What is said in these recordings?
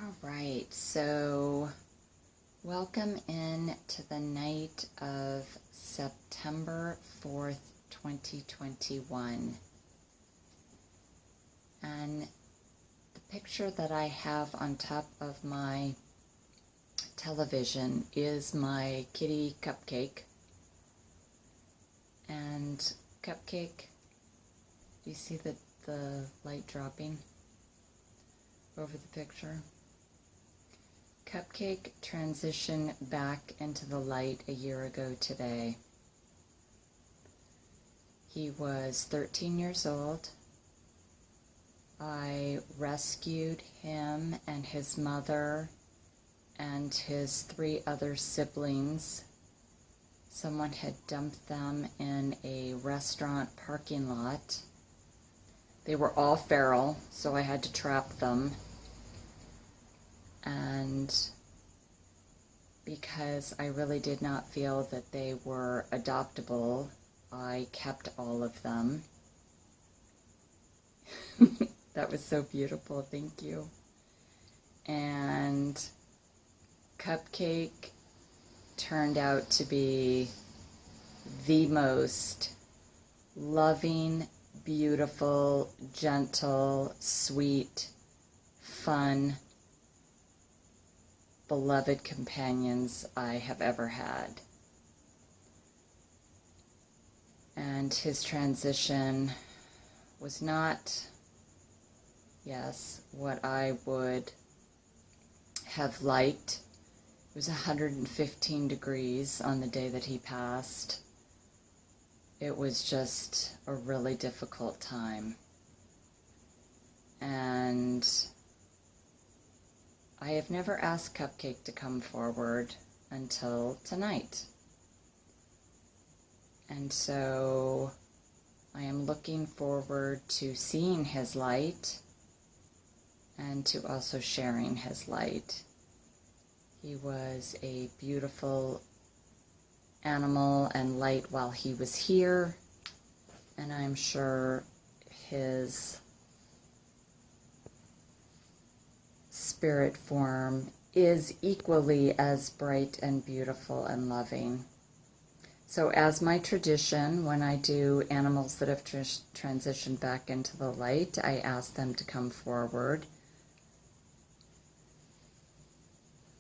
All right, so welcome in to the night of September 4th, 2021. And the picture that I have on top of my television is my kitty Cupcake. And Cupcake, you see the light dropping over the picture? Cupcake transitioned back into the light a year ago today. He was 13 years old. I rescued him and his mother and his 3 other siblings. Someone had dumped them in a restaurant parking lot. They were all feral, so I had to trap them. And because I really did not feel that they were adoptable, I kept all of them. That was so beautiful, thank you. And Cupcake turned out to be the most loving, beautiful, gentle, sweet, fun, beloved companions I have ever had. And his transition was not, yes, what I would have liked. It was 115 degrees on the day that he passed. It was just a really difficult time. And I have never asked Cupcake to come forward until tonight. And so I am looking forward to seeing his light and to also sharing his light. He was a beautiful animal and light while he was here, and I'm sure his spirit form is equally as bright and beautiful and loving. So as my tradition, when I do animals that have transitioned back into the light, I ask them to come forward.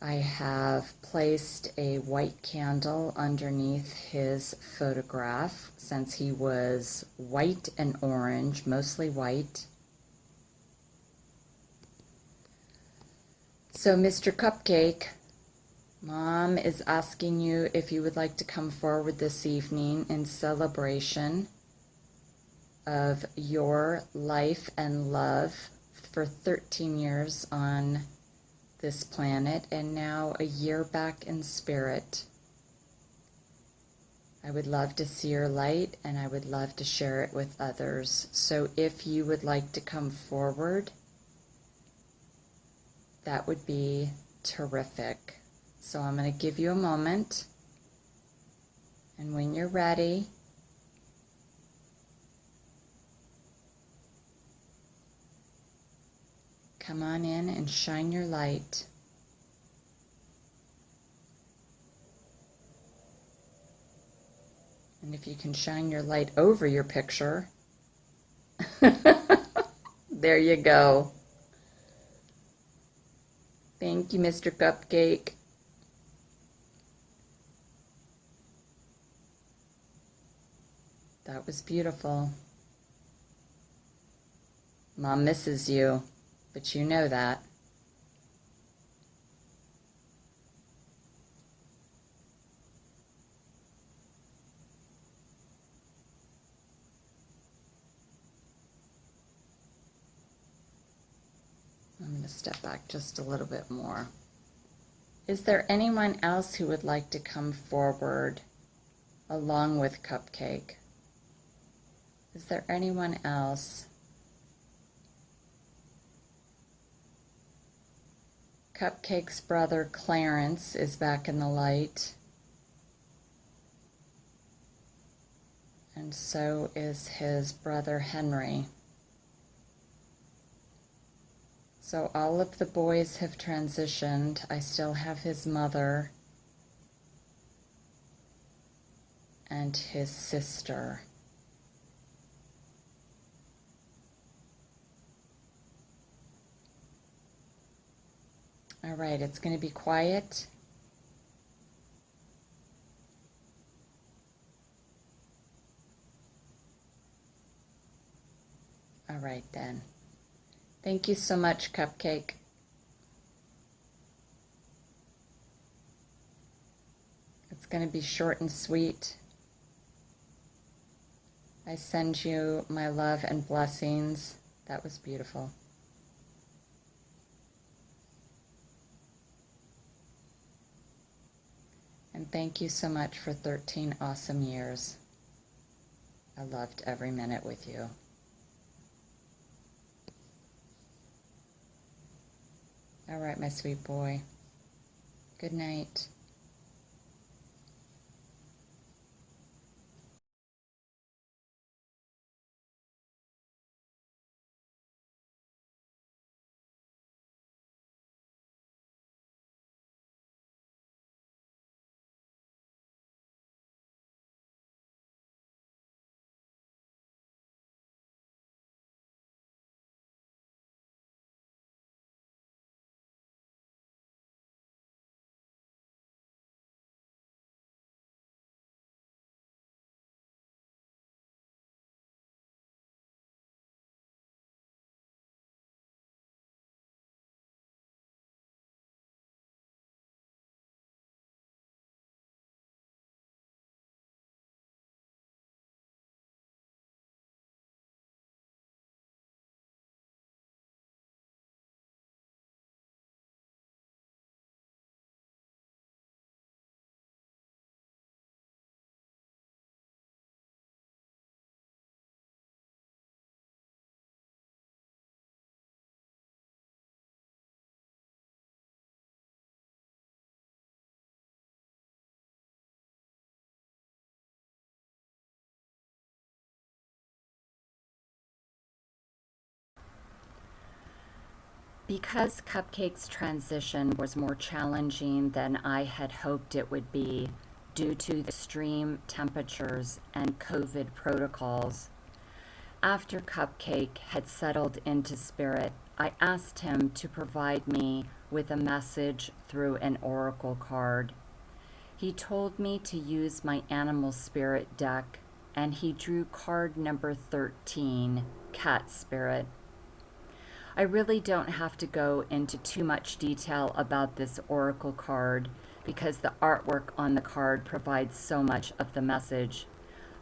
I have placed a white candle underneath his photograph since he was white and orange, mostly white. So, Mr. Cupcake, Mom is asking you if you would like to come forward this evening in celebration of your life and love for 13 years on this planet and now a year back in spirit. I would love to see your light and I would love to share it with others. So if you would like to come forward, that would be terrific. So I'm going to give you a moment, and when you're ready, come on in and shine your light. And if you can shine your light over your picture, there you go. Thank you, Mr. Cupcake. That was beautiful. Mom misses you, but you know that. I'm going to step back just a little bit more. Is there anyone else who would like to come forward along with Cupcake? Is there anyone else? Cupcake's brother Clarence is back in the light. And so is his brother Henry. So all of the boys have transitioned. I still have his mother and his sister. All right, it's going to be quiet. All right then. Thank you so much, Cupcake. It's going to be short and sweet. I send you my love and blessings. That was beautiful. And thank you so much for 13 awesome years. I loved every minute with you. All right, my sweet boy. Good night. Because Cupcake's transition was more challenging than I had hoped it would be due to the extreme temperatures and COVID protocols, after Cupcake had settled into spirit, I asked him to provide me with a message through an oracle card. He told me to use my animal spirit deck, and he drew card number 13, Cat Spirit. I really don't have to go into too much detail about this oracle card because the artwork on the card provides so much of the message,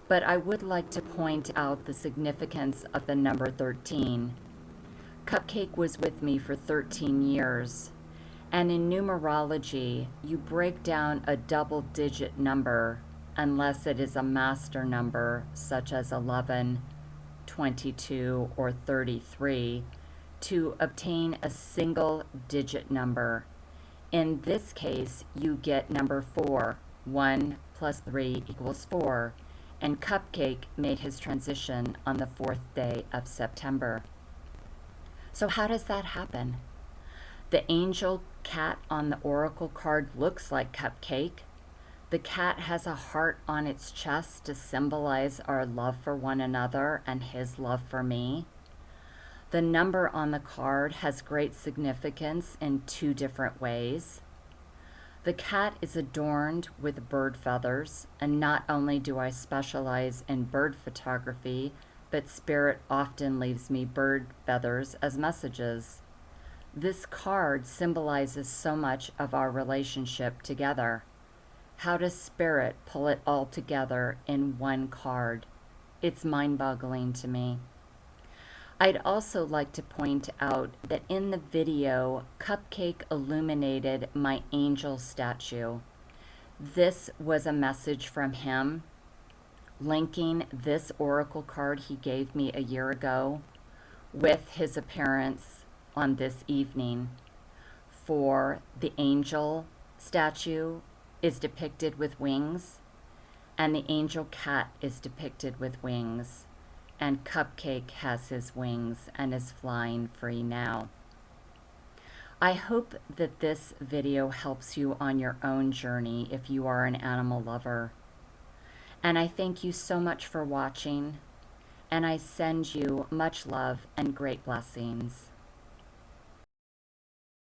but I would like to point out the significance of the number 13. Cupcake was with me for 13 years, and in numerology, you break down a double-digit number unless it is a master number such as 11, 22, or 33 to obtain a single digit number. In this case, you get number 4. 1 plus 3 equals 4. And Cupcake made his transition on the 4th day of September. So how does that happen? The angel cat on the oracle card looks like Cupcake. The cat has a heart on its chest to symbolize our love for one another and his love for me. The number on the card has great significance in 2 different ways. The cat is adorned with bird feathers, and not only do I specialize in bird photography, but Spirit often leaves me bird feathers as messages. This card symbolizes so much of our relationship together. How does Spirit pull it all together in one card? It's mind-boggling to me. I'd also like to point out that in the video, Cupcake illuminated my angel statue. This was a message from him, linking this oracle card he gave me a year ago with his appearance on this evening. For the angel statue is depicted with wings, and the angel cat is depicted with wings. And Cupcake has his wings and is flying free now. I hope that this video helps you on your own journey if you are an animal lover. And I thank you so much for watching, and I send you much love and great blessings.